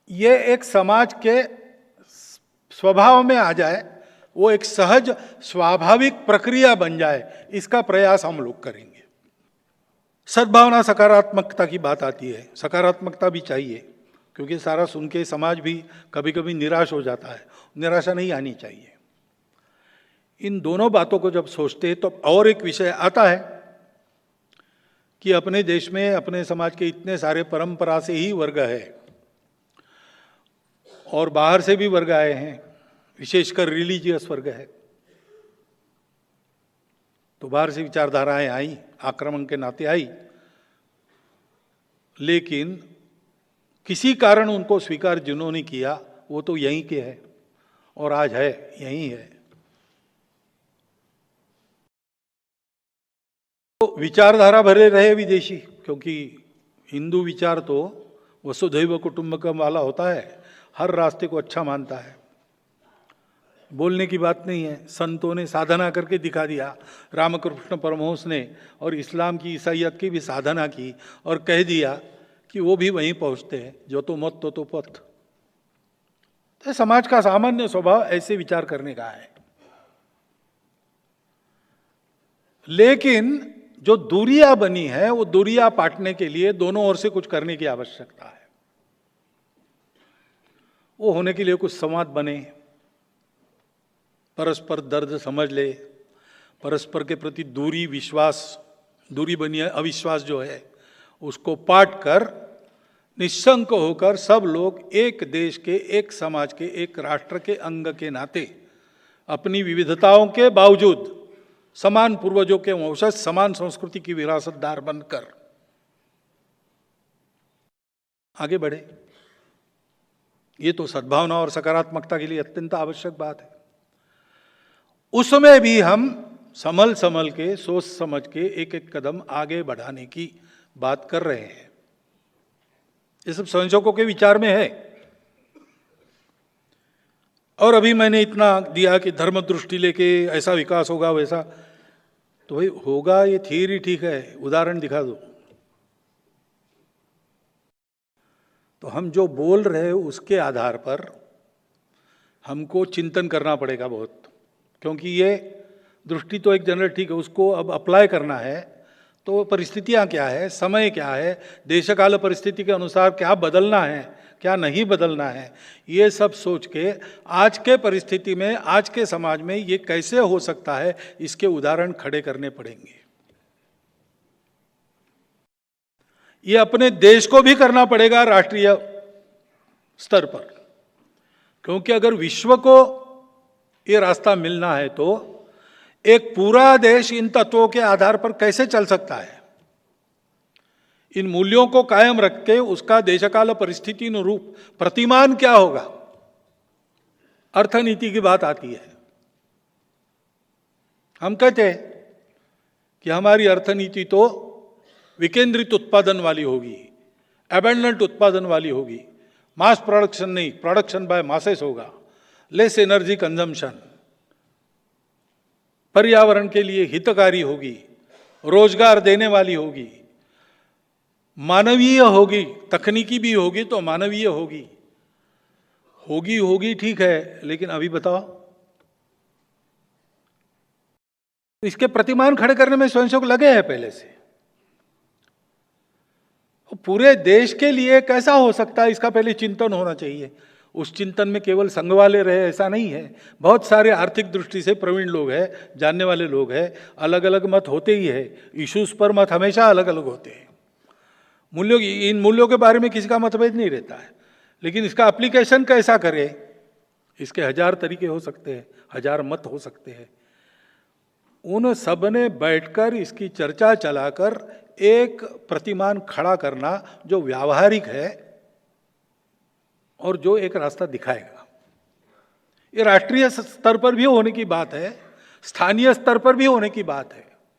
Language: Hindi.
ये एक समाज के स्वभाव में आ जाए, वो एक सहज स्वाभाविक प्रक्रिया बन जाए, इसका प्रयास हम लोग करेंगे। सद्भावना सकारात्मकता की बात आती है, सकारात्मकता भी चाहिए, क्योंकि सारा सुन के समाज भी कभी कभी निराश हो जाता है। निराशा नहीं आनी चाहिए। इन दोनों बातों को जब सोचते हैं तो और एक विषय आता है कि अपने देश में, अपने समाज के इतने सारे परंपरा से ही वर्ग है और बाहर से भी वर्ग आए हैं, विशेषकर रिलीजियस वर्ग है। तो बाहर से विचारधाराएं आई, आक्रमण के नाते आई, लेकिन किसी कारण उनको स्वीकार जिन्होंने किया वो तो यहीं के है और आज है, यहीं है। तो विचारधारा भरे रहे विदेशी, क्योंकि हिंदू विचार तो वसुधैव कुटुंबकम वाला होता है, हर रास्ते को अच्छा मानता है। बोलने की बात नहीं है, संतों ने साधना करके दिखा दिया। रामकृष्ण परमहंस ने और इस्लाम की, ईसाइयत की भी साधना की और कह दिया कि वो भी वहीं पहुंचते हैं, जो तो मत तो पथ। तो समाज का सामान्य स्वभाव ऐसे विचार करने का है। लेकिन जो दूरियां बनी है, वो दूरियां पाटने के लिए दोनों ओर से कुछ करने की आवश्यकता है। वो होने के लिए कुछ संवाद बने, परस्पर दर्द समझ ले, परस्पर के प्रति दूरी, विश्वास, दूरी बनी है, अविश्वास जो है उसको पाट कर निशंक होकर सब लोग एक देश के, एक समाज के, एक राष्ट्र के अंग के नाते अपनी विविधताओं के बावजूद समान पूर्वजों के वंशज, समान संस्कृति की विरासतदार बनकर आगे बढ़े। ये तो सद्भावना और सकारात्मकता के लिए अत्यंत आवश्यक बात है। उसमें भी हम संभल संभल के, सोच समझ के एक एक कदम आगे बढ़ाने की बात कर रहे हैं। ये सब संशोधकों के विचार में है। और अभी मैंने इतना दिया कि धर्म दृष्टि लेके ऐसा विकास होगा, वैसा, तो भाई होगा, ये थियरी ठीक है, उदाहरण दिखा दो। तो हम जो बोल रहे हैं उसके आधार पर हमको चिंतन करना पड़ेगा बहुत, क्योंकि ये दृष्टि तो एक जनरल ठीक है, उसको अब अप्लाई करना है। तो परिस्थितियां क्या है, समय क्या है, देशकाल परिस्थिति के अनुसार क्या बदलना है, क्या नहीं बदलना है, ये सब सोच के आज के परिस्थिति में, आज के समाज में ये कैसे हो सकता है, इसके उदाहरण खड़े करने पड़ेंगे। ये अपने देश को भी करना पड़ेगा राष्ट्रीय स्तर पर, क्योंकि अगर विश्व को ये रास्ता मिलना है तो एक पूरा देश इन तत्वों के आधार पर कैसे चल सकता है। इन मूल्यों को कायम रख के उसका देशकाल परिस्थिति अनुरूप प्रतिमान क्या होगा, अर्थनीति की बात आती है। हम कहते हैं कि हमारी अर्थनीति तो विकेंद्रित उत्पादन वाली होगी, एबंडेंट उत्पादन वाली होगी, मास प्रोडक्शन नहीं, प्रोडक्शन बाय मासेस होगा, लेस एनर्जी कंजम्पशन, पर्यावरण के लिए हितकारी होगी, रोजगार देने वाली होगी, मानवीय होगी, तकनीकी भी होगी तो मानवीय होगी। होगी ठीक है, लेकिन अभी बताओ, इसके प्रतिमान खड़े करने में स्वयंसेवक लगे हैं पहले से। पूरे देश के लिए कैसा हो सकता है, इसका पहले चिंतन होना चाहिए। उस चिंतन में केवल संघ वाले रहे ऐसा नहीं है, बहुत सारे आर्थिक दृष्टि से प्रवीण लोग हैं, जानने वाले लोग हैं, अलग अलग मत होते ही है, इश्यूज पर मत हमेशा अलग अलग होते हैं। मूल्यों, इन मूल्यों के बारे में किसी का मतभेद नहीं रहता है, लेकिन इसका एप्लीकेशन कैसा करे, इसके 1000 तरीके हो सकते हैं, 1000 मत हो सकते हैं। उन सब ने बैठकर इसकी चर्चा चलाकर एक प्रतिमान खड़ा करना जो व्यावहारिक है और जो एक रास्ता दिखाएगा। ये राष्ट्रीय स्तर पर भी होने की बात है, स्थानीय स्तर पर भी होने की बात है।